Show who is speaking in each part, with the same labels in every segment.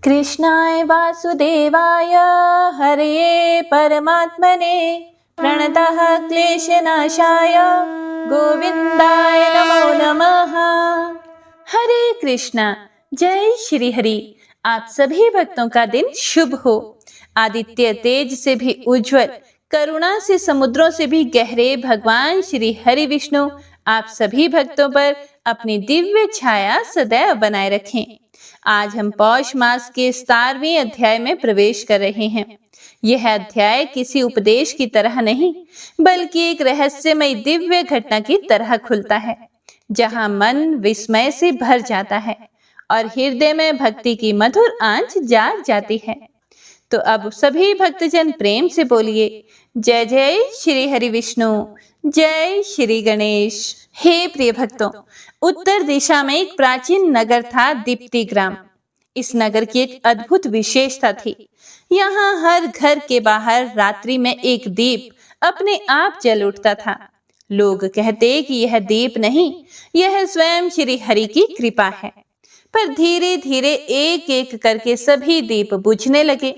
Speaker 1: कृष्णाय वासुदेवाय हरये परमात्मने प्रणतः क्लेशनाशाय गोविंदाय नमो नमः। हरे कृष्णा। जय श्री हरि। आप सभी भक्तों का दिन शुभ हो। आदित्य तेज से भी उज्जवल, करुणा से समुद्रों से भी गहरे भगवान श्री हरि विष्णु आप सभी भक्तों पर अपनी दिव्य छाया सदैव बनाए रखें। आज हम पौष मास के 17वें अध्याय में प्रवेश कर रहे हैं। यह अध्याय किसी उपदेश की तरह नहीं, बल्कि एक रहस्यमय दिव्य घटना की तरह खुलता है, जहां मन विस्मय से भर जाता है और हृदय में भक्ति की मधुर आंच जाग जाती है। तो अब सभी भक्तजन प्रेम से बोलिए, जय जय श्री हरि विष्णु, जय श्री गणेश। हे प्रिय भक्तों, उत्तर दिशा में एक प्राचीन नगर था, दीप्ति ग्राम। इस नगर की एक अद्भुत विशेषता थी। यहाँ हर घर के बाहर रात्रि में एक दीप अपने आप जल उठता था। लोग कहते कि यह दीप नहीं, यह स्वयं श्री हरि की कृपा है। पर धीरे धीरे एक एक करके सभी दीप बुझने लगे।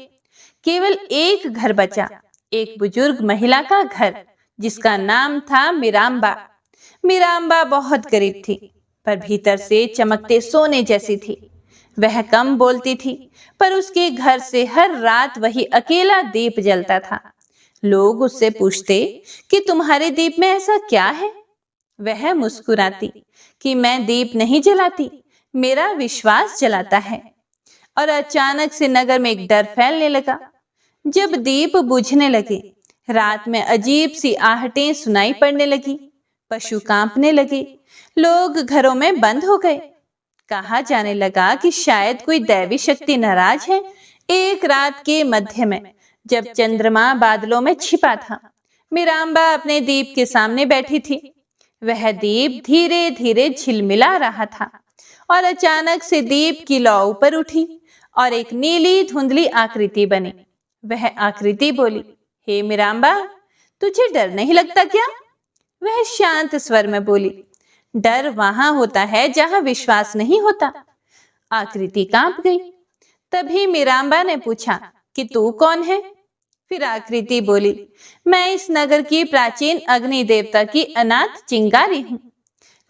Speaker 1: केवल एक घर बचा, एक बुजुर्ग महिला का घर, जिसका नाम था मीरांबा। मीरांबा बहुत गरीब थी, पर भीतर से चमकते सोने जैसी थी। वह कम बोलती थी, पर उसके घर से हर रात वही अकेला दीप जलता था। लोग उससे पूछते कि तुम्हारे दीप में ऐसा क्या है? वह मुस्कुराती कि मैं दीप नहीं जलाती, मेरा विश्वास जलाता है। और अचानक से नगर में एक डर फैलने लगा। जब दीप बुझने लगे, रात में अजीब सी आहटें सुनाई पड़ने लगी, पशु कांपने लगे, लोग घरों में बंद हो गए। कहा जाने लगा कि शायद कोई दैवी शक्ति नाराज है। एक रात के मध्य में, जब चंद्रमा बादलों में छिपा था, मीरांबा अपने दीप के सामने बैठी थी। वह दीप धीरे धीरे झिलमिला रहा था और अचानक से दीप की लौ ऊपर उठी और एक नीली धुंधली आकृति बनी। वह आकृति बोली, हे मीरांबा, तुझे डर नहीं लगता क्या? वह शांत स्वर में बोली, डर वहां होता है जहां विश्वास नहीं होता। आकृति कांप गई। तभी मीरांबा ने पूछा कि तू कौन है? फिर आकृति बोली, मैं इस नगर की प्राचीन अग्नि देवता की अनाथ चिंगारी हूँ।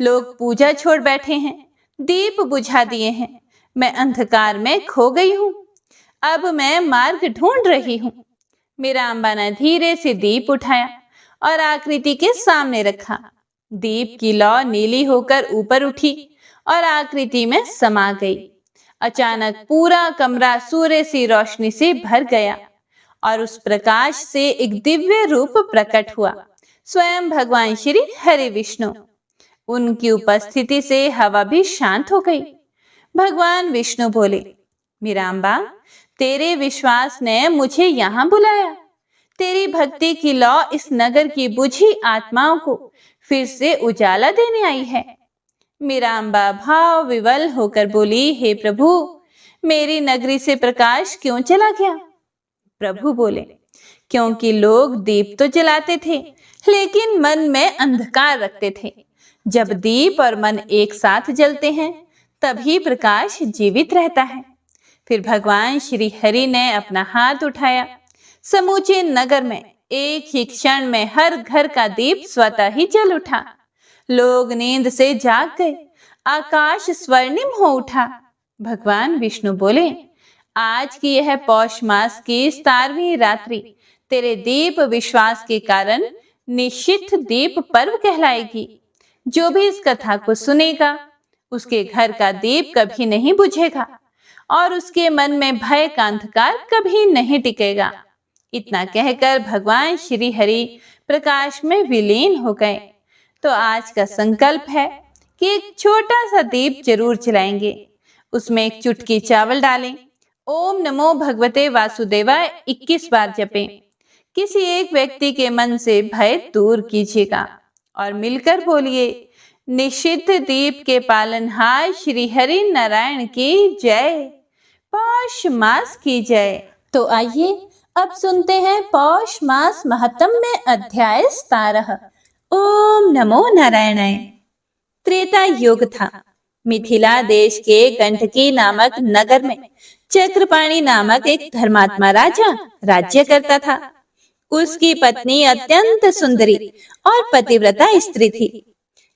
Speaker 1: लोग पूजा छोड़ बैठे हैं, दीप बुझा दिए हैं, मैं अंधकार में खो गई हूँ। अब मैं मार्ग ढूंढ रही हूँ। मीरांबा ने धीरे से दीप उठाया और आकृति के सामने रखा। दीप की लौ नीली होकर ऊपर उठी और आकृति में समा गई। अचानक पूरा कमरा सूर्य सी रोशनी से भर गया और उस प्रकाश से एक दिव्य रूप प्रकट हुआ, स्वयं भगवान श्री हरि विष्णु। उनकी उपस्थिति से हवा भी शांत हो गई। भगवान विष्णु बोले, मीरांबा, तेरे विश्वास ने मुझे यहाँ बुलाया। तेरी भक्ति की लौ इस नगर की बुझी आत्माओं को फिर से उजाला देने आई है। मीरांबा भाव विवल होकर बोली, हे प्रभु, मेरी नगरी से प्रकाश क्यों चला गया? प्रभु बोले, क्योंकि लोग दीप तो जलाते थे, लेकिन मन में अंधकार रखते थे। जब दीप और मन एक साथ जलते हैं, तभी प्रकाश जीवित रहता है। फिर भगवान श्री हरि ने अपना हाथ उठाया। समूचे नगर में एक ही क्षण में हर घर का दीप स्वतः ही जल उठा। लोग नींद से जाग गए, आकाश स्वर्णिम हो उठा। भगवान विष्णु बोले, आज की यह पौष मास की 17वीं रात्रि तेरे दीप विश्वास के कारण निश्चित दीप पर्व कहलाएगी। जो भी इस कथा को सुनेगा, उसके घर का दीप कभी नहीं बुझेगा और उसके मन में भय का अंधकार कभी नहीं टिकेगा। इतना कहकर भगवान श्री हरि प्रकाश में विलीन हो गए। तो आज का संकल्प है कि एक छोटा सा दीप जरूर जलाएंगे। उसमें एक चुटकी चावल डालें, ओम नमो भगवते वासुदेवाय 21 बार जपें। किसी एक व्यक्ति के मन से भय दूर कीजिएगा और मिलकर बोलिए, निषिद्ध दीप के पालनहार श्री हरि नारायण की जय, पौष मास की जय। तो आइए अब सुनते हैं पौष मास महत्म में अध्याय 17। ओम नमो नारायणाय। त्रेता युग था। मिथिला देश के गंडकी नामक नगर में चक्रपाणि नामक एक धर्मात्मा राजा राज्य करता था। उसकी पत्नी अत्यंत सुंदरी और पतिव्रता स्त्री थी।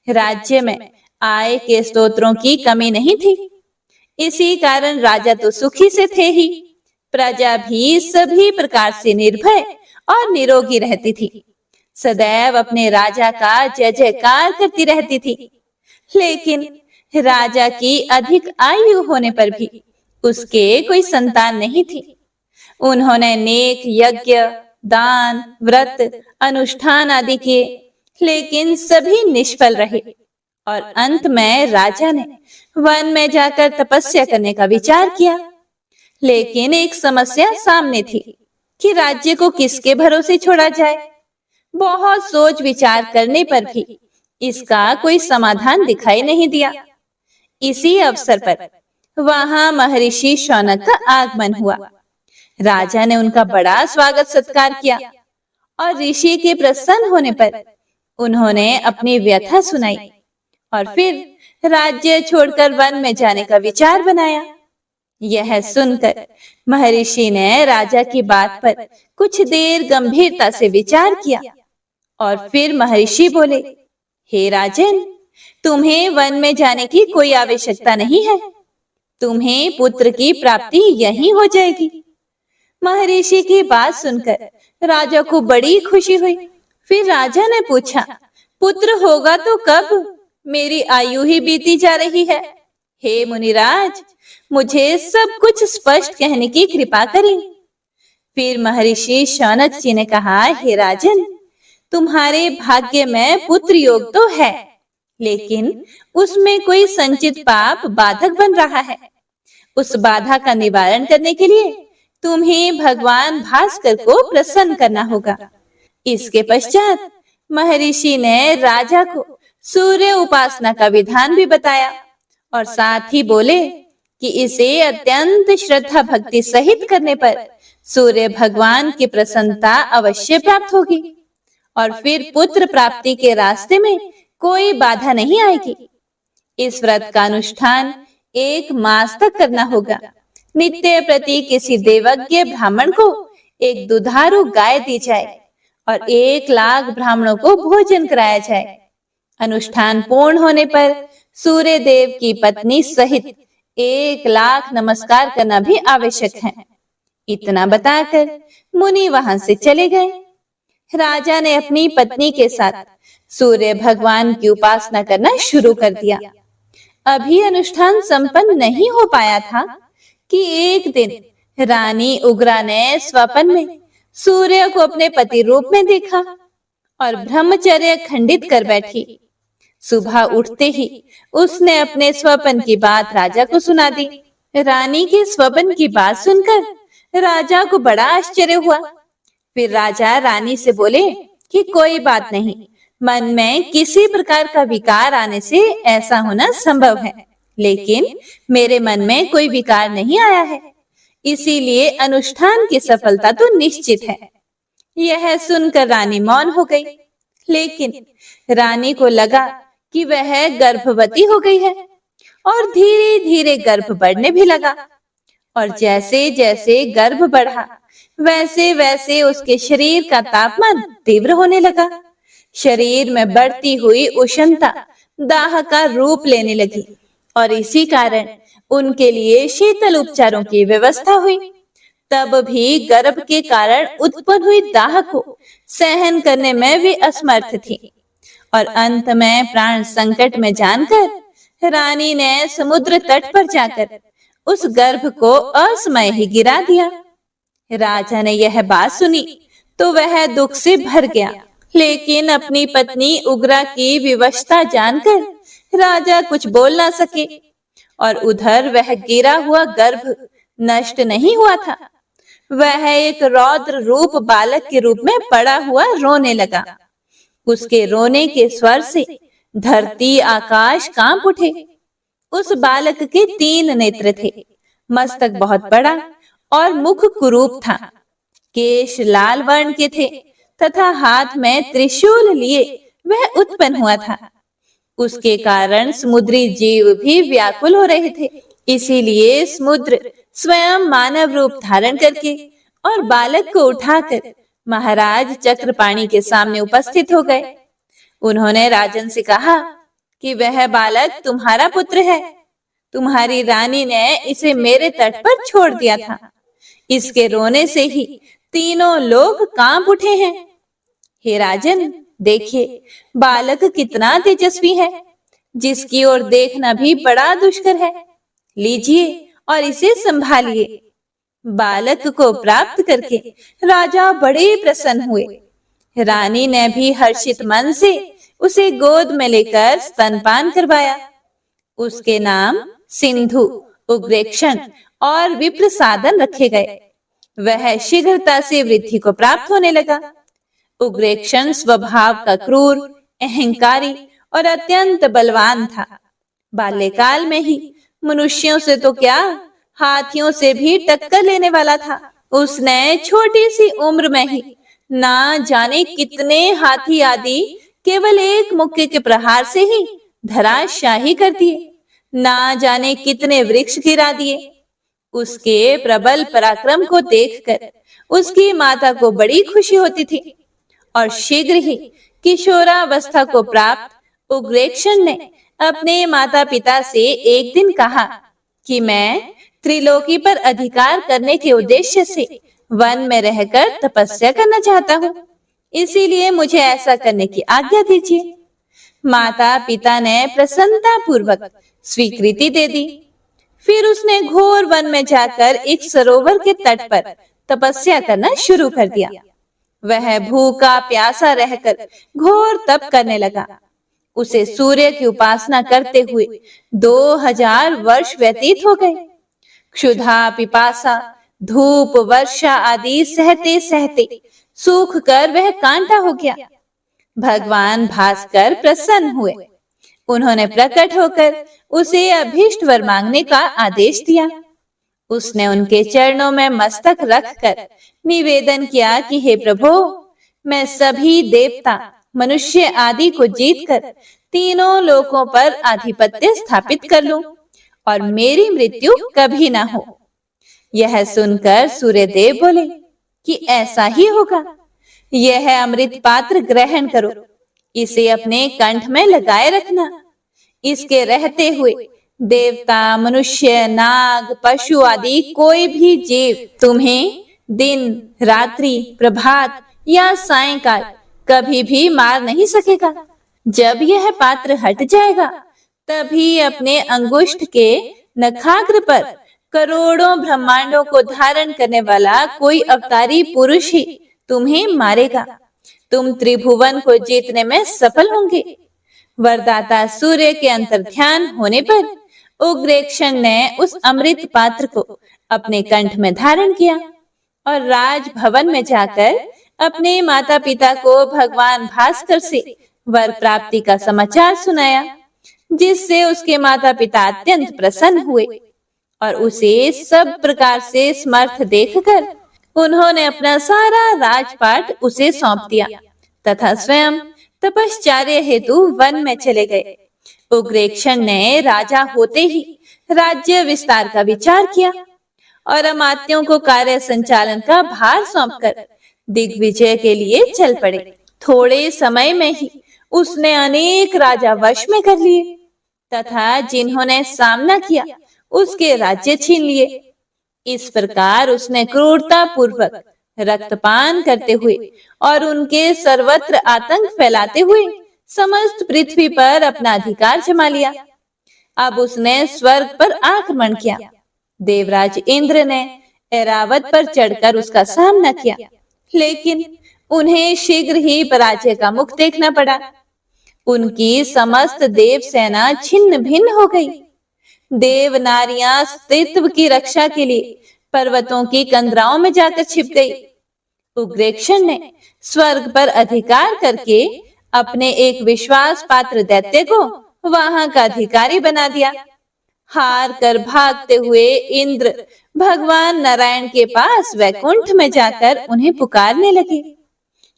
Speaker 1: राज्य में आय के स्रोतों की कमी नहीं थी। इसी कारण राजा तो सुखी से थे ही, प्रजा भी सभी प्रकार से निर्भय और निरोगी रहती थी। सदैव अपने राजा का जय जयकार करती रहती थी। लेकिन राजा की अधिक आयु होने पर भी उसके कोई संतान नहीं थी। उन्होंने नेक यज्ञ, दान, व्रत, अनुष्ठान आदि किए, लेकिन सभी निष्फल रहे और अंत में राजा ने वन में जाकर तपस्या करने का विचार किया। लेकिन एक समस्या सामने थी कि राज्य को किसके भरोसे छोड़ा जाए। बहुत सोच विचार करने पर भी इसका कोई समाधान दिखाई नहीं दिया। इसी अवसर पर वहां महर्षि शौनक का आगमन हुआ। राजा ने उनका बड़ा स्वागत सत्कार किया और ऋषि के प्रसन्न होने पर उन्होंने अपनी व्यथा सुनाई और फिर राज्य छोड़कर वन में जाने का विचार बनाया। यह सुनकर महर्षि ने राजा की बात पर कुछ देर गंभीरता से विचार किया और फिर महर्षि बोले, हे राजन, तुम्हें वन में जाने की कोई आवश्यकता नहीं है। तुम्हें पुत्र की प्राप्ति यहीं हो जाएगी। महर्षि की बात सुनकर राजा को बड़ी खुशी हुई। फिर राजा ने पूछा, पुत्र होगा तो कब? मेरी आयु ही बीती जा रही है। हे मुनिराज, मुझे सब कुछ स्पष्ट कहने की कृपा करें। फिर महर्षि शौनक जी ने कहा, हे राजन, तुम्हारे भाग्य में पुत्र योग तो है, लेकिन उसमें कोई संचित पाप बाधक बन रहा है। उस बाधा का निवारण करने के लिए तुम्हें भगवान भास्कर को प्रसन्न करना होगा। इसके पश्चात महर्षि ने राजा को सूर्य उपासना का विधान भी बताया और साथ ही बोले कि इसे अत्यंत श्रद्धा भक्ति सहित करने पर सूर्य भगवान की प्रसन्नता अवश्य प्राप्त होगी और फिर पुत्र प्राप्ति के रास्ते में कोई बाधा नहीं आएगी। इस व्रत का अनुष्ठान 1 मास तक करना होगा। नित्य प्रति किसी देवज्ञ ब्राह्मण को एक दुधारू गाय दी जाए और 1 लाख ब्राह्मणों को भोजन कराया जाए। अनुष्ठान पूर्ण होने पर सूर्य देव की पत्नी सहित 1 लाख नमस्कार करना भी आवश्यक है। इतना बताकर मुनि वहां से चले गए। राजा ने अपनी पत्नी के साथ सूर्य भगवान की उपासना करना शुरू कर दिया। अभी अनुष्ठान संपन्न नहीं हो पाया था कि एक दिन रानी उग्रा ने स्वप्न में सूर्य को अपने पति रूप में देखा और ब्रह्मचर्य खंडित कर बैठी। सुबह उठते ही उसने अपने स्वप्न की बात राजा को सुना दी। रानी के स्वप्न की बात सुनकर राजा को बड़ा आश्चर्य हुआ। फिर राजा रानी से बोले कि कोई बात नहीं, मन में किसी प्रकार का विकार आने से ऐसा होना संभव है, लेकिन मेरे मन में कोई विकार नहीं आया है, इसीलिए अनुष्ठान की सफलता तो निश्चित है। यह सुनकर रानी मौन हो गई, लेकिन रानी को लगा कि वह गर्भवती हो गई है और धीरे धीरे गर्भ बढ़ने भी लगा और जैसे जैसे गर्भ बढ़ा वैसे वैसे उसके शरीर का तापमान तीव्र होने लगा। शरीर में बढ़ती हुई उष्णता दाह का रूप लेने लगी और इसी कारण उनके लिए शीतल उपचारों की व्यवस्था हुई। तब भी गर्भ के कारण उत्पन्न हुई दाह को सहन करने में वे असमर्थ थी और अंत में प्राण संकट में जानकर रानी ने समुद्र तट पर जाकर उस गर्भ को असमय ही गिरा दिया। राजा ने यह बात सुनी तो वह दुख से भर गया, लेकिन अपनी पत्नी उग्रा की विवशता जानकर राजा कुछ बोल ना सके और उधर वह गिरा हुआ गर्भ नष्ट नहीं हुआ था। वह एक रौद्र रूप बालक के रूप में पड़ा हुआ रोने लगा। उसके रोने के स्वर से धरती आकाश कांप उठे। उस बालक के 3 नेत्र थे, मस्तक बहुत बड़ा और मुख कुरूप था, केश लाल वर्ण के थे तथा हाथ में त्रिशूल लिए वह उत्पन्न हुआ था। उसके कारण समुद्री जीव भी व्याकुल हो रहे थे। इसीलिए समुद्र स्वयं मानव रूप धारण करके और बालक को उठाकर महाराज चक्रपाणि के सामने उपस्थित हो गए। उन्होंने राजन से कहा कि वह बालक तुम्हारा पुत्र है। तुम्हारी रानी ने इसे मेरे तट पर छोड़ दिया था। इसके रोने से ही तीनों लोग कांप उठे हैं। हे राजन, देखिए बालक कितना तेजस्वी है, जिसकी ओर देखना भी बड़ा दुष्कर है। लीजिए और इसे संभालिए। बालक को प्राप्त करके राजा बड़े प्रसन्न हुए। रानी ने भी हर्षित मन से उसे गोद में लेकर स्तनपान करवाया। उसके नाम सिंधु, उग्रेक्षण और विप्रसादन रखे गए। वह शीघ्रता से वृद्धि को प्राप्त होने लगा। उग्रेक्षण स्वभाव का क्रूर, अहंकारी और अत्यंत बलवान था। बाल्यकाल में ही मनुष्यों से तो क्या, हाथियों से भी टक्कर लेने वाला था। उसने छोटी सी उम्र में ही ना जाने कितने हाथी आदि केवल एक मुक्के के प्रहार से ही धराशाही कर दिए। ना जाने कितने वृक्ष गिरा दिए। उसके प्रबल पराक्रम को देखकर उसकी माता को बड़ी खुशी होती थी और शीघ्र ही किशोरावस्था को प्राप्त उग्रेक्षण ने अपने माता पिता से एक दिन कहा कि मैं त्रिलोकी पर अधिकार करने के उद्देश्य से वन में रहकर तपस्या करना चाहता हूँ। इसीलिए मुझे ऐसा करने की आज्ञा दीजिए। माता पिता ने प्रसन्नता पूर्वक स्वीकृति दे दी। फिर उसने घोर वन में जाकर एक सरोवर के तट पर तपस्या करना शुरू कर दिया। वह भूखा प्यासा रहकर घोर तप करने लगा। उसे सूर्य की उपासना करते हुए 2000 वर्ष व्यतीत हो गए। क्षुधा, पिपासा, धूप, वर्षा आदि सहते सहते सूख कर वह कांटा हो गया। भगवान भास्कर प्रसन्न हुए। उन्होंने प्रकट होकर उसे अभीष्ट वर मांगने का आदेश दिया। उसने उनके चरणों में मस्तक रखकर निवेदन किया कि हे प्रभु, मैं सभी देवता, मनुष्य आदि को जीतकर तीनों लोकों पर आधिपत्य स्थापित कर लूं और मेरी मृत्यु कभी ना हो। यह सुनकर सूर्यदेव बोले कि ऐसा ही होगा। यह अमृत पात्र ग्रहण करो, इसे अपने कंठ में लगाए रखना। इसके रहते हुए देवता, मनुष्य, नाग, पशु आदि कोई भी जीव तुम्हें दिन, रात्रि, प्रभात या सायंकाल कभी भी मार नहीं सकेगा। जब यह पात्र हट जाएगा, तभी अपने अंगुष्ठ के नखाग्र पर करोड़ों ब्रह्मांडों को धारण करने वाला कोई अवतारी पुरुष ही तुम्हें मारेगा। तुम त्रिभुवन को जीतने में सफल होंगे। वरदाता सूर्य के अंतर ध्यान होने पर उग्रेक्षण ने उस अमृत पात्र को अपने कंठ में धारण किया और राजभवन में जाकर अपने माता पिता को भगवान भास्कर से वर प्राप्ति का समाचार सुनाया, जिससे उसके माता पिता अत्यंत प्रसन्न हुए और उसे सब प्रकार से समर्थ देखकर उन्होंने अपना सारा राजपाट उसे सौंप दिया तथा स्वयं तपश्चर्या हेतु वन में चले गए। उग्रेक्षण ने राजा होते ही राज्य विस्तार का विचार किया और अमात्यों को कार्य संचालन का भार सौंपकर दिग्विजय के लिए चल पड़े। थोड़े समय में ही उसने अनेक राजा वश में कर लिए तथा जिन्होंने सामना किया उसके राज्य छीन लिए। इस प्रकार उसने क्रूरता पूर्वक रक्तपान करते हुए और उनके सर्वत्र आतंक फैलाते हुए समस्त पृथ्वी पर अपना अधिकार जमा लिया। अब उसने स्वर्ग पर आक्रमण किया। देवराज इंद्र ने ऐरावत पर चढ़कर उसका सामना किया, लेकिन उन्हें शीघ्र ही पराजय का मुख देखना पड़ा। उनकी समस्त देव सेना छिन्न भिन्न हो गई। देव नारियां अस्तित्व की रक्षा के लिए पर्वतों की कंदराओं में जाकर छिप गई। उग्रेक्षण ने स्वर्ग पर अधिकार करके अपने एक विश्वास पात्र दैत्य को वहां का अधिकारी बना दिया। हार कर भागते हुए इंद्र भगवान नारायण के पास वैकुंठ में जाकर उन्हें पुकारने लगे।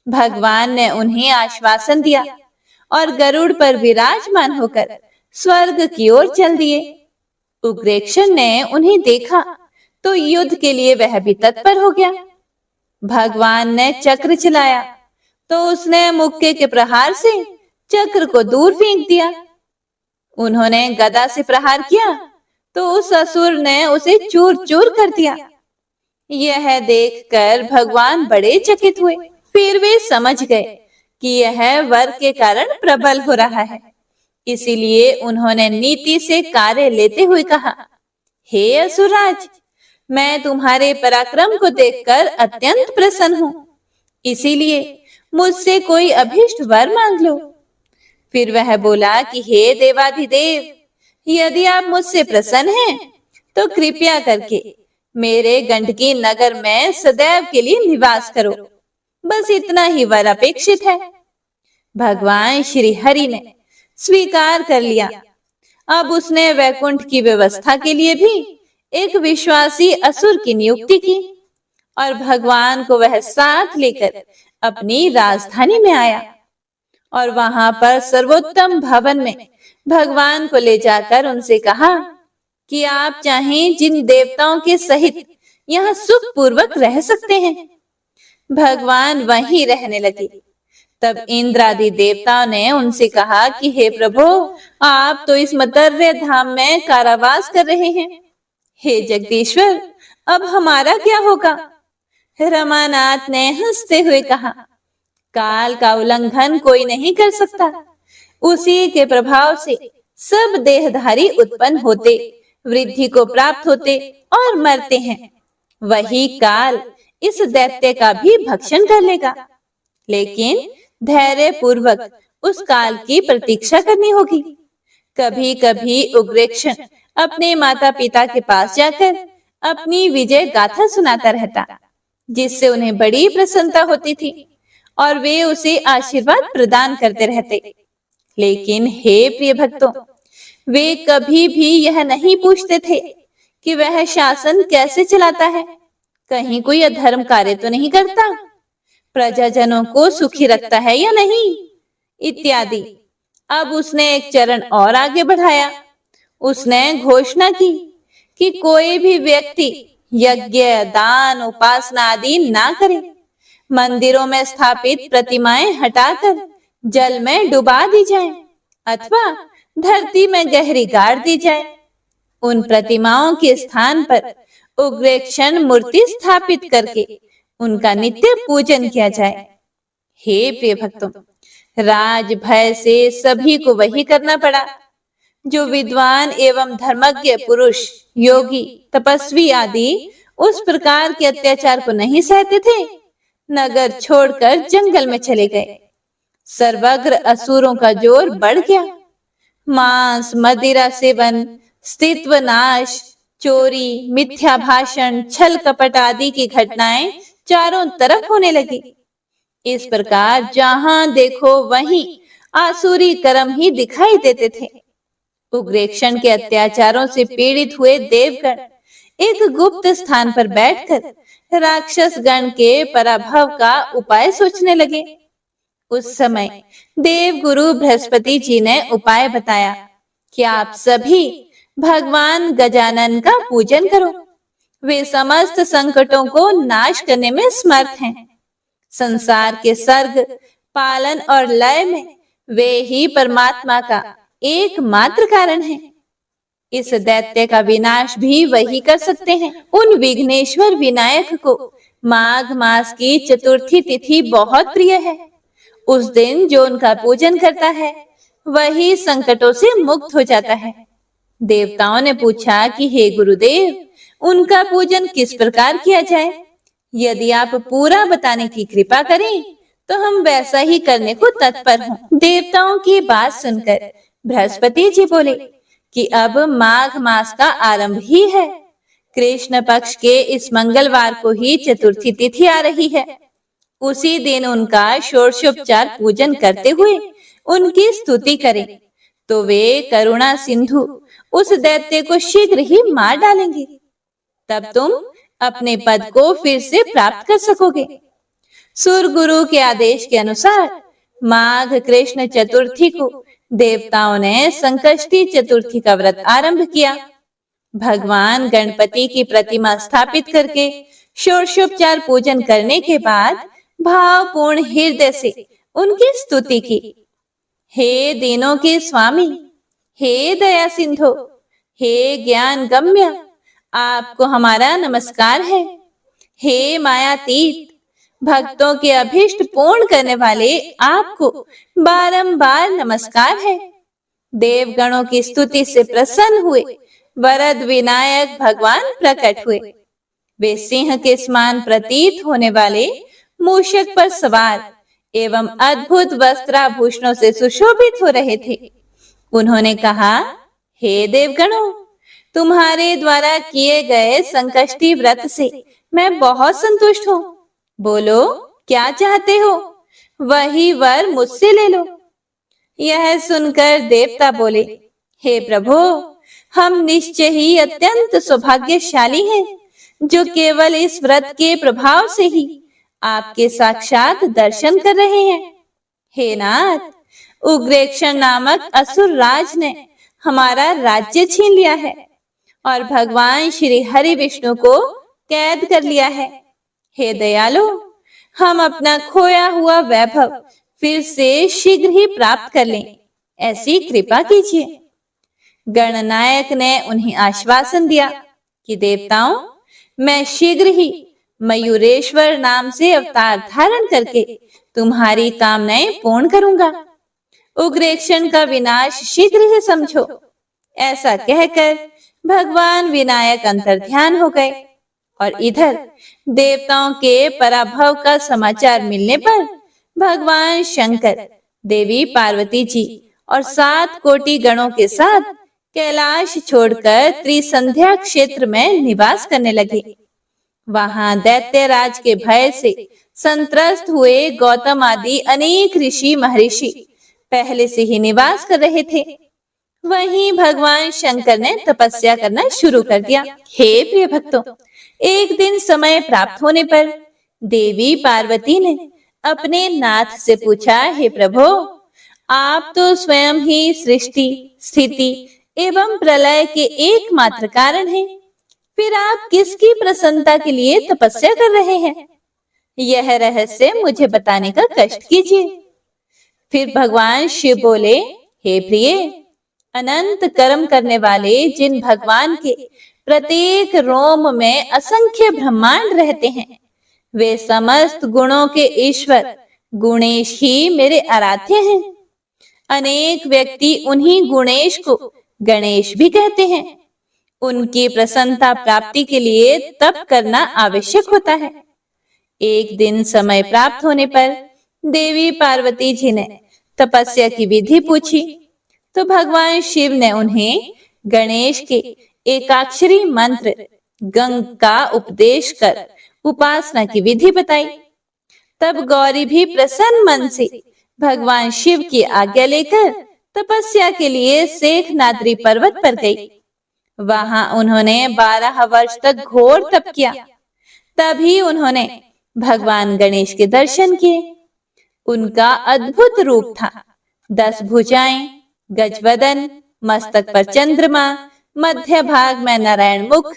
Speaker 1: भगवान ने उन्हें आश्वासन दिया और गरुड़ पर विराजमान होकर स्वर्ग की ओर चल दिए। उग्रेक्षण ने उन्हें देखा तो युद्ध के लिए वह भी तत्पर हो गया। भगवान ने चक्र चलाया तो उसने मुक्के के प्रहार से चक्र को दूर फेंक दिया। उन्होंने गदा से प्रहार किया तो उस असुर ने उसे चूर चूर कर दिया। यह देखकर भगवान बड़े चकित हुए। फिर वे समझ गए कि यह वर के कारण प्रबल हो रहा है। इसीलिए उन्होंने नीति से कार्य लेते हुए कहा, हे असुरराज, मैं तुम्हारे पराक्रम को देखकर अत्यंत प्रसन्न हूँ। इसीलिए मुझसे कोई अभीष्ट वर मांग लो। फिर वह बोला कि हे देवाधिदेव, यदि आप मुझसे प्रसन्न हैं तो कृपया करके मेरे गंडकी नगर में सदैव के लिए निवास करो। बस इतना ही वर अपेक्षित है। भगवान श्री हरि ने स्वीकार कर लिया। अब उसने वैकुंठ की व्यवस्था के लिए भी एक विश्वासी असुर की नियुक्ति की और भगवान को वह साथ लेकर अपनी राजधानी में आया और वहां पर सर्वोत्तम भवन में भगवान को ले जाकर उनसे कहा कि आप चाहें जिन देवताओं के सहित यहाँ सुख पूर्वक रह सकते हैं। भगवान वहीं रहने लगे। तब इंद्र आदि देवताओं ने उनसे कहा कि हे प्रभु, आप तो इस मर्त्य धाम में कारावास कर रहे हैं। हे जगदीश्वर, अब हमारा क्या होगा? रमानाथ ने हंसते हुए कहा, काल का उल्लंघन कोई नहीं कर सकता। उसी के प्रभाव से सब देहधारी उत्पन्न होते, वृद्धि को प्राप्त होते और मरते हैं। वही काल इस दैत्य का भी भक्षण कर लेगा, लेकिन धैर्य पूर्वक उस काल की प्रतीक्षा करनी होगी। कभी कभी उग्रेक्षण अपने माता पिता के पास जाकर अपनी विजय गाथा सुनाता रहता, जिससे उन्हें बड़ी प्रसन्नता होती थी और वे उसे आशीर्वाद प्रदान करते रहते। लेकिन हे प्रिय भक्तों, वे कभी भी यह नहीं पूछते थे कि वह शासन कैसे चलाता है, कहीं कोई अधर्म कार्य तो नहीं करता, प्रजाजनों को सुखी रखता है या नहीं, इत्यादि। अब उसने एक चरण और आगे बढ़ाया। उसने घोषणा की कि कोई भी व्यक्ति यज्ञ, दान, उपासना आदि ना करे। मंदिरों में स्थापित प्रतिमाएं हटाकर जल में डुबा दी जाए अथवा धरती में गहरी गाड़ दी जाए। उन प्रतिमाओं के स्थान पर उग्रेक्षण मूर्ति स्थापित करके उनका नित्य पूजन किया जाए। हे प्रिय भक्तों, राज भय से सभी को वही करना पड़ा जो विद्वान एवं धर्मज्ञ पुरुष, योगी, तपस्वी आदि उस प्रकार के अत्याचार को नहीं सहते थे, नगर छोड़कर जंगल में चले गए। सर्वग्र असुरों का जोर बढ़ गया। मांस, मदिरा सेवन, स्त्रीत्व नाश, चोरी, मिथ्या भाषण, छल कपट आदि की घटनाएं चारों तरफ होने लगी। इस प्रकार जहां देखो वहीं आसुरी कर्म ही दिखाई देते थे। उग्रेक्षण के अत्याचारों से पीड़ित हुए देवगण एक गुप्त स्थान पर बैठकर राक्षस गण के पराभव का उपाय सोचने लगे। उस समय देव गुरु बृहस्पति जी ने उपाय बताया कि आप सभी भगवान गजानन का पूजन करो। वे समस्त संकटों को नाश करने में समर्थ हैं। संसार के सर्ग, पालन और लय में वे ही परमात्मा का एकमात्र कारण है। इस दैत्य का विनाश भी वही कर सकते हैं। उन विघ्नेश्वर विनायक को माघ मास की चतुर्थी तिथि बहुत प्रिय है। उस दिन जो उनका पूजन करता है वही संकटों से मुक्त हो जाता है। देवताओं ने पूछा कि हे गुरुदेव, उनका पूजन किस प्रकार किया जाए? यदि आप पूरा बताने की कृपा करें तो हम वैसा ही करने को तत्पर हों। देवताओं की बात सुनकर बृहस्पति जी बोले कि अब माघ मास का आरंभ ही है। कृष्ण पक्ष के इस मंगलवार को ही चतुर्थी तिथि आ रही है। उसी दिन उनका षोडशोपचार पूजन करते हुए उनकी स्तुति करें तो वे करुणा सिंधु उस दैत्य को शीघ्र ही मार डालेंगे। तब तुम अपने पद को फिर से प्राप्त कर सकोगे। सूर्य गुरु के आदेश के अनुसार माघ कृष्ण चतुर्थी को देवताओं ने संकष्टी चतुर्थी का व्रत आरंभ किया। भगवान गणपति की प्रतिमा स्थापित करके षोडशोपचार पूजन करने के बाद भावपूर्ण हृदय से उनकी स्तुति की। हे दीनों के स्वामी, हे दया सिंधु, हे ज्ञान गम्य, आपको हमारा नमस्कार है। हे मायातीत, भक्तों के अभीष्ट पूर्ण करने वाले आपको बारंबार नमस्कार है। देवगणों की स्तुति से प्रसन्न हुए वरद विनायक भगवान प्रकट हुए। वे सिंह के समान प्रतीत होने वाले मूषक पर सवार एवं अद्भुत वस्त्राभूषणों से सुशोभित हो रहे थे। उन्होंने कहा, हे देवगणों, तुम्हारे द्वारा किए गए संकष्टी व्रत से मैं बहुत संतुष्ट हूँ। बोलो, क्या चाहते हो? वही वर मुझसे ले लो। यह सुनकर देवता बोले, हे प्रभु, हम निश्चय ही अत्यंत सौभाग्यशाली हैं, जो केवल इस व्रत के प्रभाव से ही आपके साक्षात दर्शन कर रहे हैं। हे नाथ, उग्रेक्षण नामक असुर राज ने हमारा राज्य छीन लिया है और भगवान श्री हरि विष्णु को कैद कर लिया है। हे दयालु, हम अपना खोया हुआ वैभव फिर से शीघ्र ही प्राप्त कर लें, ऐसी कृपा कीजिए। गणनायक ने उन्हें आश्वासन दिया कि देवताओं, मैं शीघ्र ही मयूरेश्वर नाम से अवतार धारण करके तुम्हारी कामनाएं पूर्ण करूंगा। उग्रेक्षण का विनाश शीघ्र ही समझो। ऐसा कहकर भगवान विनायक अंतर्ध्यान हो गए और इधर देवताओं के पराभव का समाचार मिलने पर भगवान शंकर, देवी पार्वती जी और 7 कोटि गणों के साथ कैलाश छोड़कर त्रिसंध्या क्षेत्र में निवास करने लगे। वहां दैत्यराज के भय से संत्रस्त हुए गौतम आदि अनेक ऋषि महर्षि पहले से ही निवास कर रहे थे। वहीं भगवान शंकर ने तपस्या करना शुरू कर दिया। हे प्रिय भक्तों, एक दिन समय प्राप्त होने पर देवी पार्वती ने अपने नाथ से पूछा, हे प्रभु, आप तो स्वयं ही सृष्टि, स्थिति एवं प्रलय के एकमात्र कारण हैं, फिर आप किसकी प्रसन्नता के लिए तपस्या कर रहे हैं? यह रहस्य मुझे बताने का कष्ट कीजिए। फिर भगवान शिव बोले, हे प्रिय, अनंत कर्म करने वाले जिन भगवान के प्रत्येक रोम में असंख्य ब्रह्मांड रहते हैं, वे समस्त गुणों के ईश्वर गुणेश ही मेरे आराध्य हैं। अनेक व्यक्ति उन्हीं गुणेश को गणेश भी कहते हैं। उनकी प्रसन्नता प्राप्ति के लिए तप करना आवश्यक होता है। एक दिन समय प्राप्त होने पर देवी पार्वती जी ने तपस्या की विधि पूछी, तो भगवान शिव ने उन्हें गणेश के एकाक्षरी मंत्र गंग का उपदेश कर उपासना की विधि बताई। तब गौरी भी प्रसन्न मन से भगवान शिव की आज्ञा लेकर तपस्या के लिए शेखनाद्री पर्वत पर गई। वहां उन्होंने 12 वर्ष तक घोर तप किया। तभी उन्होंने भगवान गणेश के दर्शन किए। उनका अद्भुत रूप था। 10 भुजाएं, गजवदन, मस्तक पर चंद्रमा, मध्य भाग में नारायण मुख,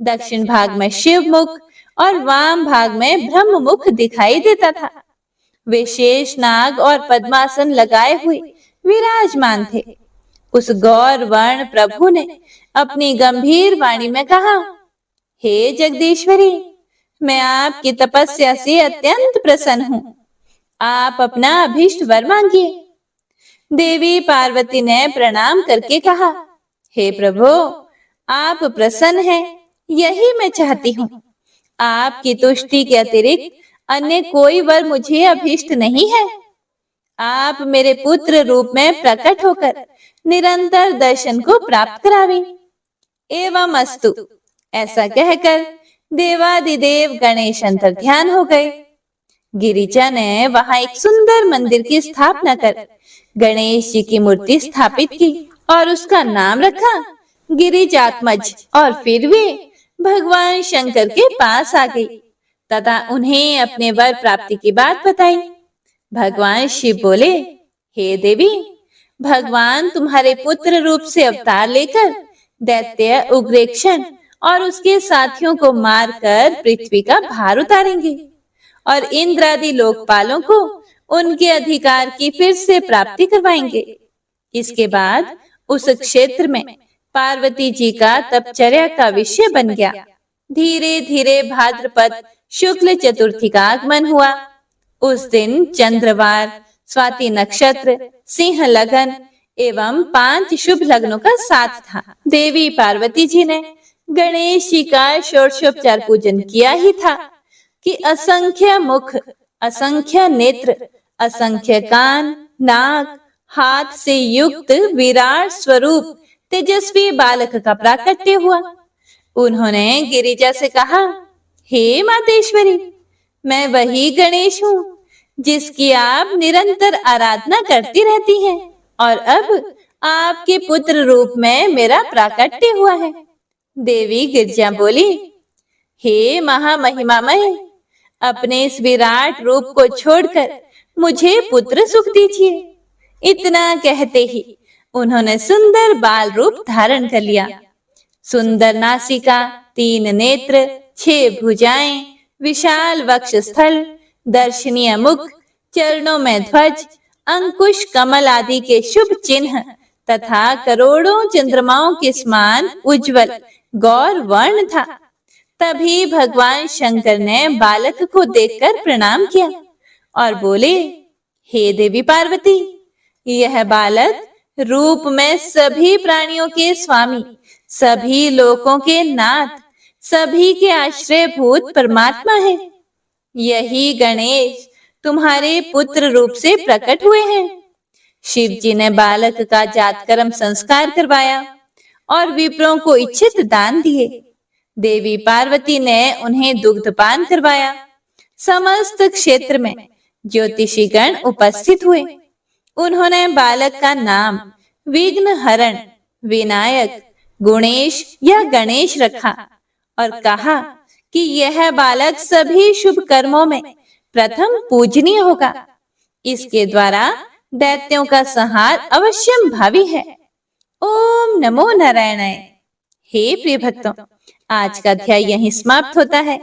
Speaker 1: दक्षिण भाग में शिव मुख और वाम भाग में ब्रह्म मुख दिखाई देता था। वे शेष नाग और पद्मासन लगाए हुए विराजमान थे। उस गौर वर्ण प्रभु ने अपनी गंभीर वाणी में कहा, हे जगदीश्वरी, मैं आपकी तपस्या से अत्यंत प्रसन्न हूँ। आप अपना अभीष्ट वर मांगिए। देवी पार्वती ने प्रणाम करके कहा, हे प्रभु, आप प्रसन्न हैं, यही मैं चाहती हूँ। आपकी तुष्टि के अतिरिक्त अन्य कोई वर मुझे अभीष्ट नहीं है। आप मेरे पुत्र रूप में प्रकट होकर निरंतर दर्शन को प्राप्त करावें। एवं अस्तु। ऐसा कहकर देवादिदेव गणेश अंतर्ध्यान हो गए। गिरिजा ने वहां एक सुंदर मंदिर की स्थापना कर गणेश जी की मूर्ति स्थापित की और उसका नाम रखा गिरिजात्मज। और फिर वे भगवान शंकर के पास आ गई तथा उन्हें अपने वर प्राप्ति की बात बताई। भगवान शिव बोले, हे देवी, भगवान तुम्हारे पुत्र रूप से अवतार लेकर दैत्य उग्रेक्षण और उसके साथियों को मारकर पृथ्वी का भार उतारेंगे और इंद्र आदि लोकपालों को उनके अधिकार की फिर से प्राप्ति करवाएंगे। इसके बाद उस क्षेत्र में पार्वती जी का तपचर्या का विषय बन गया। धीरे धीरे भाद्रपद शुक्ल चतुर्थी का आगमन हुआ। उस दिन चंद्रवार, स्वाति नक्षत्र, सिंह लगन एवं 5 शुभ लग्नों का साथ था। देवी पार्वती जी ने गणेश जी का षोडशोपचार पूजन किया ही था कि असंख्य मुख, असंख्य नेत्र, असंख्य कान, नाक, हाथ से युक्त विराट स्वरूप तेजस्वी बालक का प्राकट्य हुआ। उन्होंने गिरिजा से कहा, हे मातेश्वरी, मैं वही गणेश हूँ जिसकी आप निरंतर आराधना करती रहती हैं और अब आपके पुत्र रूप में मेरा प्राकट्य हुआ है। देवी गिरिजा बोली, हे महामहिमामय, अपने इस विराट रूप को छोड़कर मुझे पुत्र सुख दीजिए। इतना कहते ही उन्होंने सुंदर बाल रूप धारण कर लिया। सुंदर नासिका, 3 नेत्र, 6 भुजाएं, विशाल वक्षस्थल, दर्शनीय मुख, चरणों में ध्वज, अंकुश कमल आदि के शुभ चिन्ह तथा करोड़ों चंद्रमाओं के समान उज्जवल गौर वर्ण था। तभी भगवान शंकर ने बालक को देखकर प्रणाम किया और बोले, हे देवी पार्वती, यह बालक रूप में सभी प्राणियों के स्वामी, सभी लोकों के नाथ, सभी के आश्रयभूत परमात्मा है। यही गणेश तुम्हारे पुत्र रूप से प्रकट हुए हैं। शिव जी ने बालक का जातकर्म संस्कार करवाया और विप्रों को इच्छित दान दिए। देवी पार्वती ने उन्हें दुग्धपान करवाया। समस्त क्षेत्र में ज्योतिषीगण उपस्थित हुए। उन्होंने बालक का नाम विघ्न हरण, विनायक, गुणेश या गणेश रखा और कहा कि यह बालक सभी शुभ कर्मों में प्रथम पूजनीय होगा। इसके द्वारा दैत्यों का संहार अवश्यम भावी है। ओम नमो नारायणाय। हे प्रिय भक्तों, आज का अध्याय यहीं समाप्त होता है।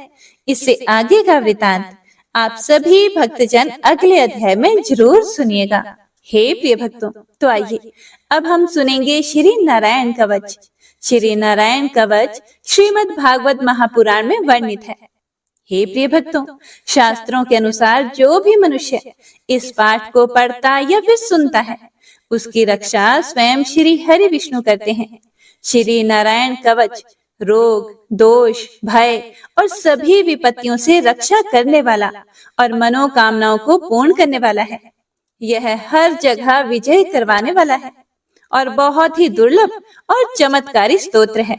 Speaker 1: इससे आगे का वृतांत आप सभी भक्तजन अगले अध्याय में जरूर सुनिएगा। हे प्रिय भक्तों, तो आइए अब हम सुनेंगे श्री नारायण कवच। श्री नारायण कवच श्रीमद् भागवत महापुराण में वर्णित है। हे प्रिय भक्तों, शास्त्रों के अनुसार जो भी मनुष्य इस पाठ को पढ़ता या फिर सुनता है, उसकी रक्षा स्वयं श्री हरि विष्णु करते हैं। श्री नारायण कवच रोग, दोष, भय और सभी विपत्तियों से रक्षा करने वाला और मनोकामनाओं को पूर्ण करने वाला है। यह हर जगह विजय करवाने वाला है और बहुत ही दुर्लभ और चमत्कारी स्तोत्र है।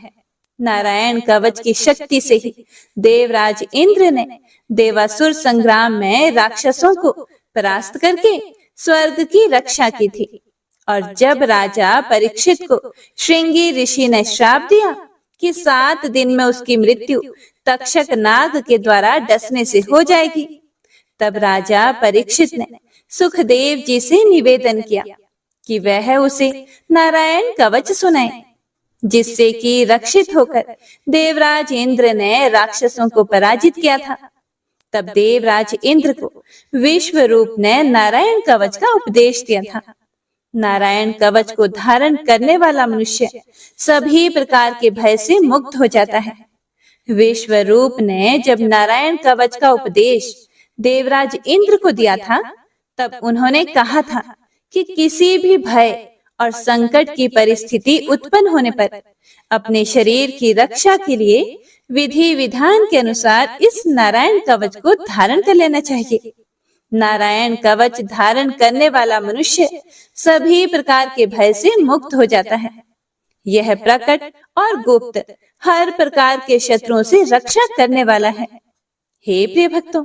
Speaker 1: नारायण कवच की शक्ति से ही देवराज इंद्र ने देवासुर संग्राम में राक्षसों को परास्त करके स्वर्ग की रक्षा की थी। और जब राजा परीक्षित को श्रृंगी ऋषि ने श्राप दिया कि 7 दिन में उसकी मृत्यु तक्षक नाग के द्वारा डसने से हो जाएगी, तब राजा परीक्षित ने सुखदेव जी से निवेदन किया कि वह उसे नारायण कवच सुनाए, जिससे कि रक्षित होकर देवराज इंद्र ने राक्षसों को पराजित किया था। तब देवराज इंद्र को विश्व रूप ने नारायण कवच का उपदेश दिया था। नारायण कवच को धारण करने वाला मनुष्य सभी प्रकार के भय से मुक्त हो जाता है। विश्व रूप ने जब नारायण कवच का उपदेश देवराज इंद्र को दिया था, तब उन्होंने कहा था कि किसी भी भय और संकट की परिस्थिति उत्पन्न होने पर अपने शरीर की रक्षा के लिए विधि विधान के अनुसार इस नारायण कवच को धारण कर लेना चाहिए। नारायण कवच धारण करने वाला मनुष्य सभी प्रकार के भय से मुक्त हो जाता है। यह प्रकट और गुप्त हर प्रकार के शत्रुओं से रक्षा करने वाला है। हे प्रिय भक्तों,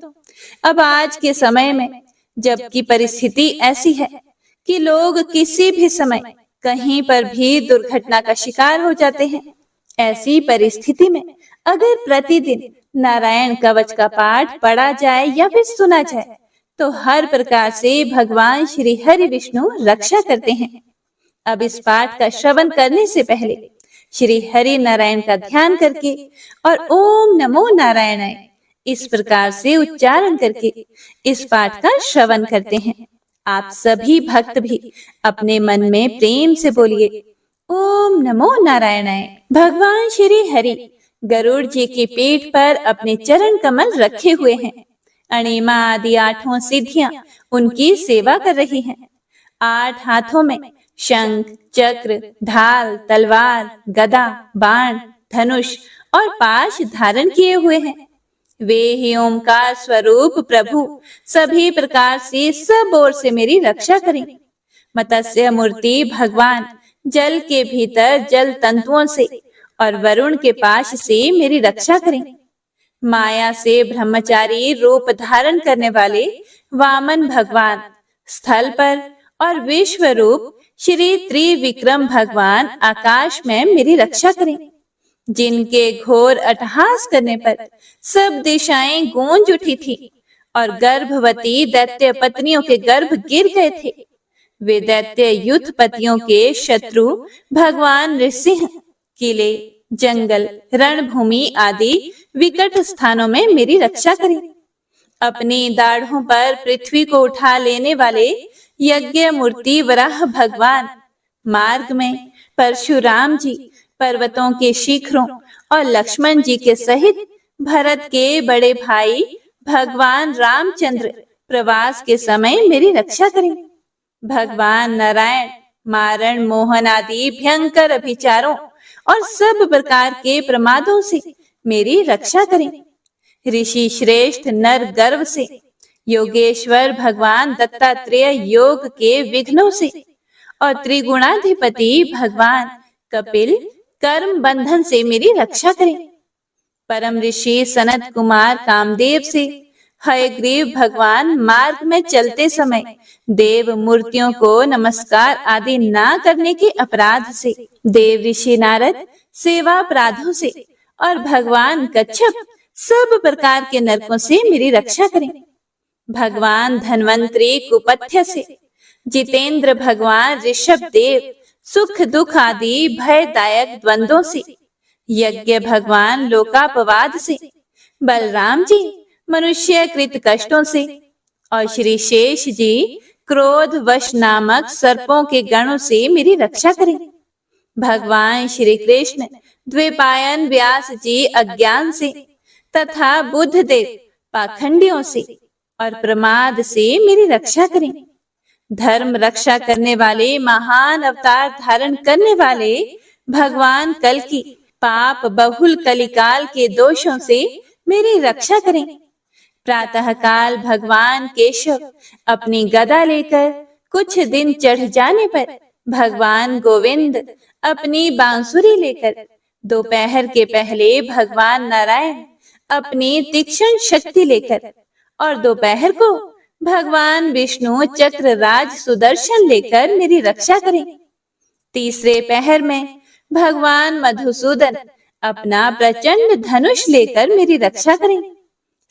Speaker 1: अब आज के समय में जबकि परिस्थिति ऐसी है कि लोग किसी भी समय कहीं पर भी दुर्घटना का शिकार हो जाते हैं, ऐसी परिस्थिति में अगर प्रतिदिन नारायण कवच का पाठ पढ़ा जाए या फिर सुना जाए, तो हर प्रकार से भगवान श्री हरि विष्णु रक्षा करते हैं। अब इस पाठ का श्रवण करने से पहले श्री हरि नारायण का ध्यान करके और ओम नमो नारायणाय इस प्रकार से उच्चारण करके इस पाठ का श्रवण करते हैं। आप सभी भक्त भी अपने मन में प्रेम से बोलिए ओम नमो नारायणाय। भगवान श्री हरि गरुड़ जी के पेट पर अपने चरण कमल रखे हुए हैं। अणिमा आदि 8 सिद्धियां उनकी सेवा कर रही हैं। 8 हाथों में शंख, चक्र, ढाल, तलवार, गदा, बाण, धनुष और पाश धारण किए हुए हैं। वे ही ओमकार स्वरूप प्रभु सभी प्रकार से सब ओर से मेरी रक्षा करें। मत्स्य मूर्ति भगवान जल के भीतर जल तंतुओं से और वरुण के पाश से मेरी रक्षा करें। माया से ब्रह्मचारी रूप धारण करने वाले वामन भगवान स्थल पर और विश्व रूप श्री त्रिविक्रम भगवान आकाश में मेरी रक्षा करें। जिनके घोर अट्टहास करने पर सब दिशाएं गूंज उठी थी और गर्भवती दैत्य पत्नियों के गर्भ गिर गए थे। वे दैत्य युद्ध पतियों के शत्रु भगवान नृसिंह किले, जंगल, रणभूमि आदि विकट स्थानों में मेरी रक्षा करें। अपनी दाढ़ों पर पृथ्वी को उठा लेने वाले यज्ञ मूर्ति वराह भगवान मार्ग में परशुराम जी पर्वतों के शिखरों और लक्ष्मण जी के सहित भरत के बड़े भाई भगवान रामचंद्र प्रवास के समय मेरी रक्षा करें। भगवान नारायण मारण मोहन आदि भयंकर अभिचारों और सब प्रकार के प्रमादों से मेरी रक्षा करें। ऋषि श्रेष्ठ नर गर्व से योगेश्वर भगवान दत्तात्रेय योग के विघ्नों से और त्रिगुणाधिपति भगवान कपिल कर्म बंधन से मेरी रक्षा करें। परम ऋषि सनत कुमार कामदेव से हयग्रीव भगवान मार्ग में चलते समय देव मूर्तियों को नमस्कार आदि ना करने के अपराध से, देव ऋषि नारद सेवा अपराधों से और भगवान कच्छप सब प्रकार के नरकों से मेरी रक्षा करें। भगवान धन्वंतरी कुपथ्य से, जितेंद्र भगवान ऋषभ देव सुख दुख आदि भयदायक द्वंद्वों से, यज्ञ भगवान लोकापवाद से, बलराम जी मनुष्य कृत कष्टों से और श्री शेष जी क्रोध वश नामक सर्पों के गणों से मेरी रक्षा करें। भगवान श्री कृष्ण द्विपायन व्यास जी अज्ञान से तथा बुद्ध देव पाखंडियों से और प्रमाद से मेरी रक्षा करें। धर्म रक्षा करने वाले महान अवतार धारण करने वाले भगवान कल की पाप बहुल कलिकाल के दोषों से मेरी रक्षा करें। प्रातः काल भगवान केशव अपनी गदा लेकर कुछ दिन चढ़ जाने पर भगवान गोविंद अपनी बांसुरी लेकर, दोपहर के पहले भगवान नारायण अपनी तीक्ष्ण शक्ति लेकर और दोपहर को भगवान विष्णु चक्र राज सुदर्शन लेकर मेरी रक्षा करें। तीसरे पहर में भगवान मधुसूदन अपना प्रचंड धनुष लेकर मेरी रक्षा करें।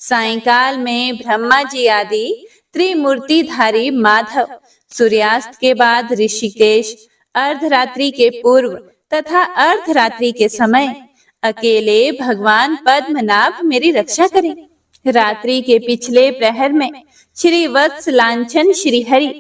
Speaker 1: सायंकाल में ब्रह्मा जी आदि त्रिमूर्तिधारी माधव सूर्यास्त के बाद ऋषिकेश, अर्धरात्रि के पूर्व तथा अर्धरात्रि के समय अकेले भगवान पद्मनाभ मेरी रक्षा करें। रात्रि के पिछले प्रहर में श्री वत्स लांछन श्री हरि,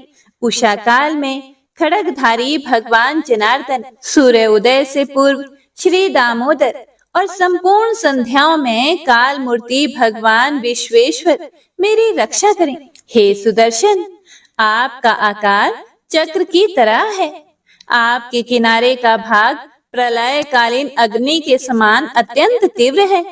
Speaker 1: उषा काल में खड़गधारी भगवान जनार्दन, सूर्य उदय से पूर्व श्री दामोदर और संपूर्ण संध्याओं में काल मूर्ति भगवान विश्वेश्वर मेरी रक्षा करें। हे सुदर्शन, आपका आकार चक्र की तरह है। आपके किनारे का भाग प्रलय कालीन अग्नि के समान अत्यंत तीव्र है।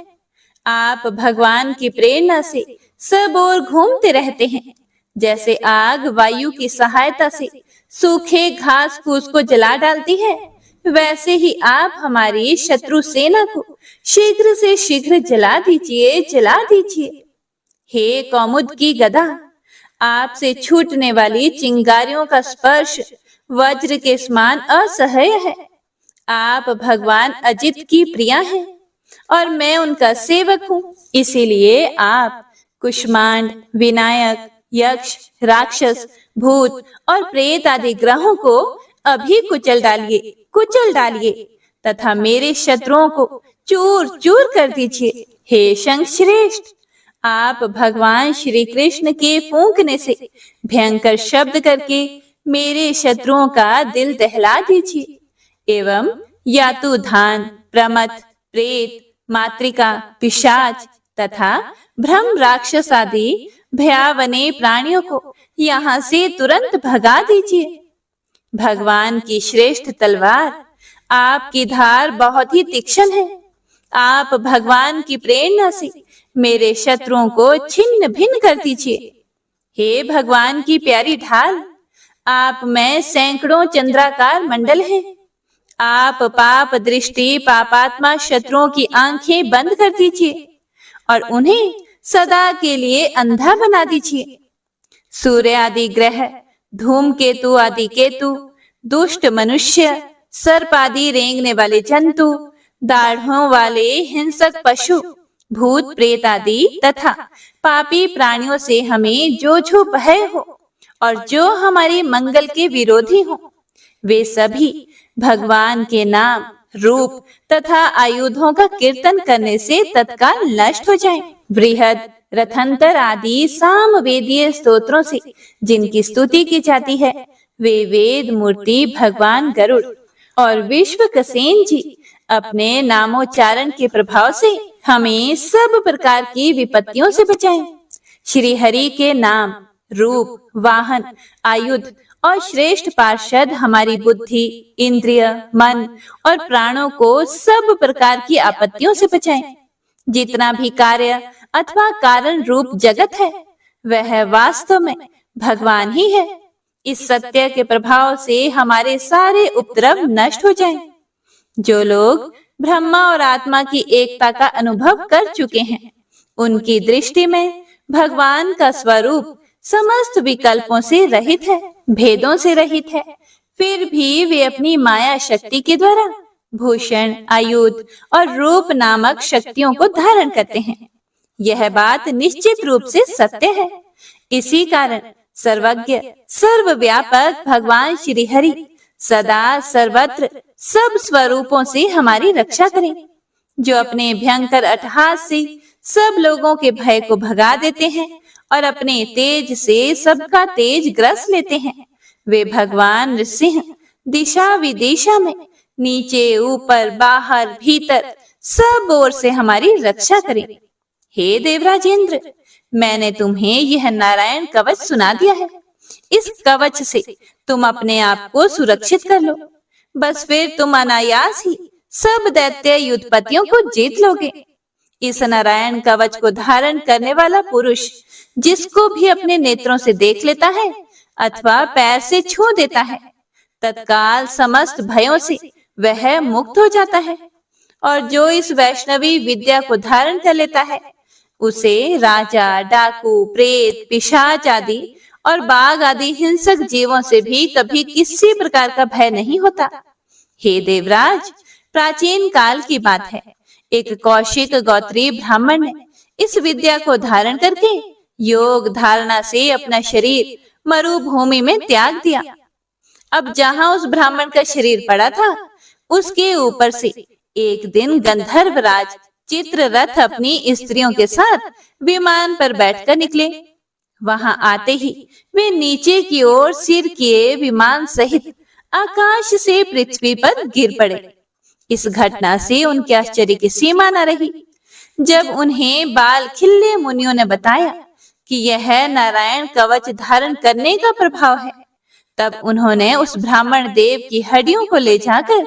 Speaker 1: आप भगवान की प्रेरणा से सब ओर घूमते रहते हैं। जैसे आग वायु की सहायता से सूखे घास फूस को जला डालती है, वैसे ही आप हमारी शत्रु सेना को शीघ्र से शीघ्र जला दीजिए, जला दीजिए। हे कौमुद की गदा, आपसे छूटने वाली चिंगारियों का स्पर्श वज्र के समान असह्य है। आप भगवान अजित की प्रिया हैं और मैं उनका सेवक हूँ। इसीलिए आप कुष्मांड, विनायक, यक्ष, राक्षस, भूत और प्रेत आदि ग्रहों को अभी कुचल डालिए तथा मेरे शत्रुओं को चूर चूर कर दीजिए। हे शंख श्रेष्ठ, आप भगवान श्री कृष्ण के फूंकने से भयंकर शब्द करके मेरे शत्रुओं का दिल दहला दीजिए एवं यातुधान, प्रमथ, प्रेत, मातृका, पिशाच तथा ब्रह्म राक्षस आदि भयावने प्राणियों को यहाँ से तुरंत भगा दीजिए। भगवान की श्रेष्ठ तलवार, आपकी धार बहुत ही तीक्ष्ण है। आप भगवान की प्रेरणा से मेरे शत्रुओं को छिन्न भिन्न कर दीजिए। हे भगवान की प्यारी ढाल, आप में सैकड़ों चंद्राकार मंडल हैं। आप पाप दृष्टि पापात्मा शत्रुओं की आंखें बंद कर दीजिए और उन्हें सदा के लिए अंधा बना दीजिए। सूर्य आदि ग्रह, धूमकेतु आदि केतु, दुष्ट मनुष्य, सर्प आदि रेंगने वाले जंतु, दाढ़ों वाले हिंसक पशु, भूत प्रेत आदि तथा पापी प्राणियों से हमें जो भय हो और जो हमारे मंगल के विरोधी हो, वे सभी भगवान के नाम, रूप तथा आयुधों का कीर्तन करने से तत्काल नष्ट हो जाएं। बृहद, रथंतर आदि सामवेदीय स्तोत्रों से जिनकी स्तुति की जाती है, वे वेद मूर्ति भगवान गरुड़ और विश्वक्सेन जी अपने नामोच्चारण के प्रभाव से हमें सब प्रकार की विपत्तियों से बचाएं। श्री हरि के नाम, रूप, वाहन, आयुध और श्रेष्ठ पार्षद हमारी बुद्धि, इंद्रिय, मन और प्राणों को सब प्रकार की आपत्तियों से बचाएं। जितना भी कार्य अथवा कारण रूप जगत है, वह वास्तव में भगवान ही है। इस सत्य के प्रभाव से हमारे सारे उपद्रव नष्ट हो जाएं। जो लोग ब्रह्मा और आत्मा की एकता का अनुभव कर चुके हैं, उनकी दृष्टि में भगवान का स्वरूप समस्त विकल्पों से रहित है, भेदों से रहित है। फिर भी वे अपनी माया शक्ति के द्वारा भूषण, आयुध और रूप नामक शक्तियों को धारण करते हैं। यह बात निश्चित रूप से सत्य है। इसी कारण सर्वज्ञ, सर्वव्यापक भगवान श्री हरि सदा सर्वत्र सब स्वरूपों से हमारी रक्षा करें। जो अपने भयंकर अट्टहास से सब लोगों के भय को भगा देते हैं और अपने तेज से सबका तेज ग्रस लेते हैं, वे भगवान नृसिंह दिशा विदिशा में नीचे, ऊपर, बाहर, भीतर सब ओर से हमारी रक्षा करें। हे देवराजेंद्र, मैंने तुम्हें यह नारायण कवच सुना दिया है। इस कवच से तुम अपने आप को सुरक्षित कर लो, बस फिर तुम अनायास ही सब दैत्य युद्धपतियों को जीत लोगे। इस नारायण कवच को धारण करने वाला पुरुष जिसको भी अपने नेत्रों से देख लेता है अथवा पैर से छू देता है, तत्काल समस्त भयों से वह मुक्त हो जाता है। और जो इस वैष्णवी विद्या को धारण कर लेता है, उसे राजा, डाकू, प्रेत, पिशाच आदि और बाघ आदि हिंसक जीवों से भी कभी किसी प्रकार का भय नहीं होता। हे देवराज, प्राचीन काल की बात है, एक कौशिक गोत्रीय ब्राह्मण ने इस विद्या को धारण करके योग धारणा से अपना शरीर मरुभूमि में त्याग दिया। अब जहां उस ब्राह्मण का शरीर पड़ा था, उसके ऊपर से एक दिन गंधर्वराज चित्ररथ अपनी स्त्रियों के साथ विमान पर बैठकर निकले। वहां आते ही वे नीचे की ओर सिर किए विमान सहित आकाश से पृथ्वी पर गिर पड़े। इस घटना से उनके आश्चर्य की सीमा न रही। जब उन्हें बाल खिल्ले मुनियों ने बताया कि यह नारायण कवच धारण करने का प्रभाव है, तब उन्होंने उस ब्राह्मण देव की हड्डियों को ले जाकर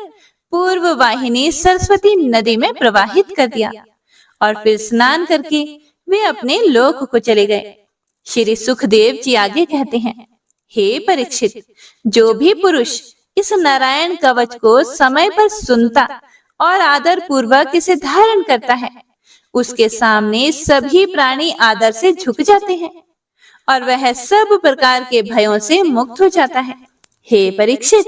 Speaker 1: पूर्व वाहिनी सरस्वती नदी में प्रवाहित कर दिया और फिर स्नान करके वे अपने लोक को चले गए। श्री सुखदेव जी आगे कहते हैं, हे परीक्षित, जो भी पुरुष इस नारायण कवच को समय पर सुनता और आदर पूर्वक इसे धारण करता है, उसके सामने सभी प्राणी आदर से झुक जाते हैं और वह सब प्रकार के भयों से मुक्त हो जाता है। हे परीक्षित,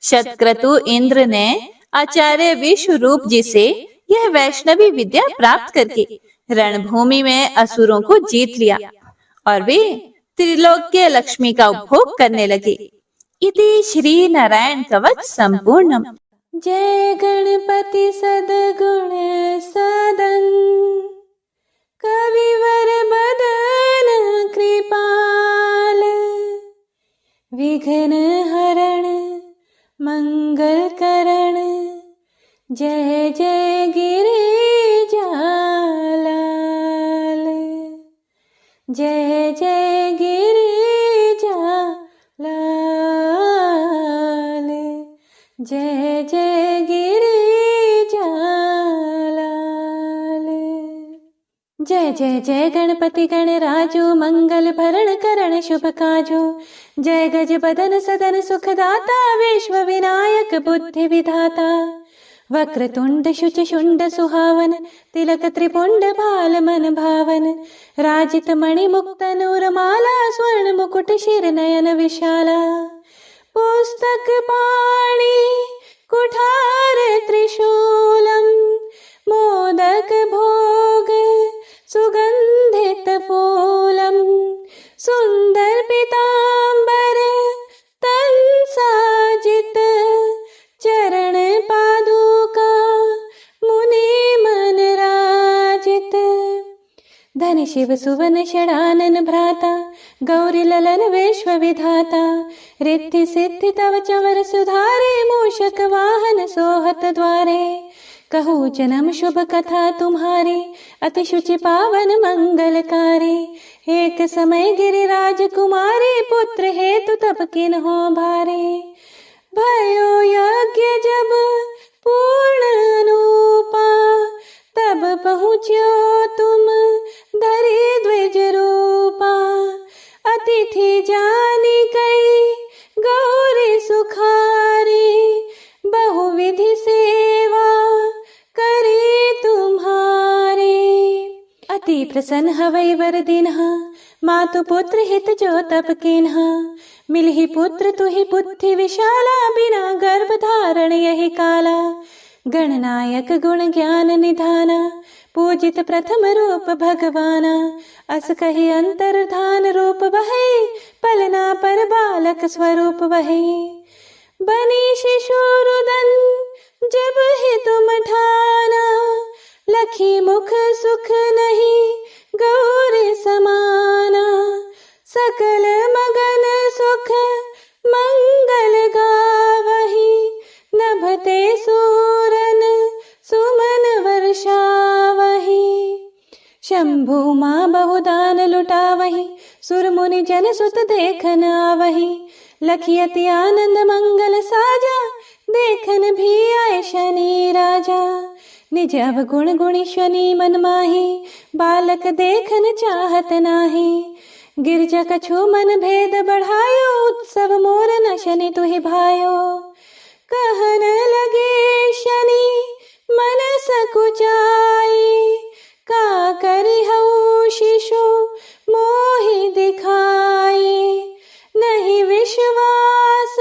Speaker 1: शतक्रतु इंद्र ने आचार्य विश्वरूप जी से यह वैष्णवी विद्या प्राप्त करके रणभूमि में असुरों को जीत लिया और वे त्रिलोक्य लक्ष्मी का उपभोग करने लगे। इति श्री नारायण कवच संपूर्णम। जय गणपति सद्गुण सदन कविवर बदन कृपाल विघ्न हरण मंगल करण जय जय गिरिजालाल जय जय गिरिजालाल जय जय गिरिजालाल। जय जय जय गणपति गणराजो मंगल भरण करण शुभ काजो। जय गज बदन सदन सुखदाता विश्व विनायक बुद्धि विधाता। वक्रतुंड शुच शुंड सुहावन तिलक त्रिपुंड भाल मन भावन। राजित मणि मुक्त नूर माला स्वर्ण मुकुट शिर नयन विशाला। पुस्तक पाणि कुठार त्रिशूलम मोदक भोग सुगंधित फूलम। सुंदर पीतांबर तन साजित चरण पादुका मुनि मन राजित। धन शिव सुवन षडानन भ्राता गौरी ललन विश्व विधाता। रिद्धि सिद्धि तव चवर सुधारे मूषक वाहन सोहत द्वारे। कहूँ जन्म शुभ कथा तुम्हारी अति शुचि पावन मंगलकारी। एक समय गिरिराज कुमारी पुत्र हेतु तब किन्हो भारे। भयो यज्ञ जब पूर्ण अनुपा तब पहुँच्यो तुम धरि द्विज रूपा। अतिथि जानी कई गौरी सुखारी बहुविधि सेवा करी तुम्हारी। अति प्रसन्न हवै वर दिन्हा मातु पुत्र हित जो तप किन्हा। मिलहि पुत्र तुहि बुद्धि विशाला बिना गर्भ धारण यही काला। गणनायक गुण ज्ञान निधाना पूजित प्रथम रूप भगवाना। अस कहि अंतर्धान रूप वही पलना पर बालक स्वरूप वही। बनी शिशु रुदन जब ही तुम ठाना। लखी मुख सुख नहीं गौरी समाना। सकल मगन सुख मंगल गावही। नभते सूरन सुमन वर्षावही। शंभु माँ बहुदान लुटावही। सुर मुनि जन सुत देखन आवही। लखी अति आनंद मंगल साजा देखन भी आए शनि राजा। निज अवगुण गुणी शनि मन माही बालक देखन चाहत नाही। गिरजा कछु मन भेद बढ़ायो उत्सव मोर न शनि तुहि भायो। कहन लगे शनि मन सकुचाई। का करि हऊ शिशु मोहि दिखाई। नहीं विश्वास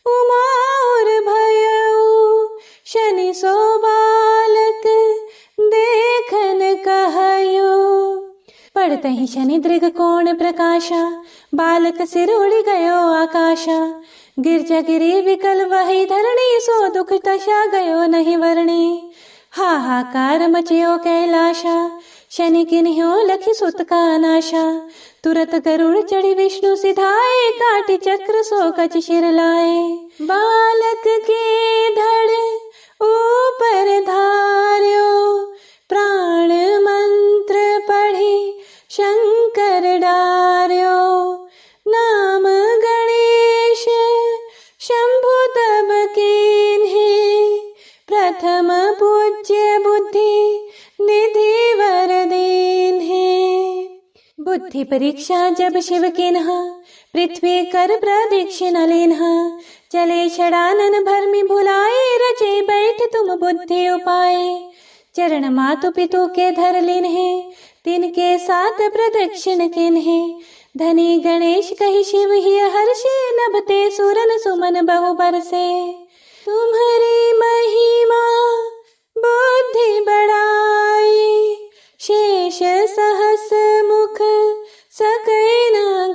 Speaker 1: उमा और भयऊ। शनि सो बालक देखन कहयो। पड़ते ही शनि दृग कोण प्रकाशा। बालक सिर उड़ गयो आकाशा। गिरजा गिरी विकल वही धरणी सो दुख तशा गयो नहीं वरणी। हाहाकार मचयो कैलाशा। शनि किन्ह्यो लखी सुत का नाशा। तुरत गरुड़ चढ़ी विष्णु सिधाए काटि चक्र सो कच शिर लाए। बालक के धड़ ऊपर धार्यो प्राण मंत्र पढ़ी शंकर डार्यो। नाम गणेश शंभु तब कीन्हे। प्रथम पूज्य बुद्धि निधि वर दीन्हे। बुद्धि परीक्षा जब शिव किन्हा पृथ्वी कर प्रदक्षिणा लेन्हा। चले षडानन भरमि भुलाए रचे बैठ तुम बुद्धि उपाय। चरण मातु पितु के धर लिन्हे तिनके साथ प्रदक्षिण किन्हे। धनी गणेश कहि शिव ही हर्षे नभते सुरन सुमन बहु बरसे। तुम्हारी महिमा बुद्धि बढ़ाई शेष सहस मुख सकै न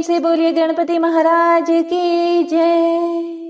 Speaker 1: से बोलिए गणपति महाराज की जय।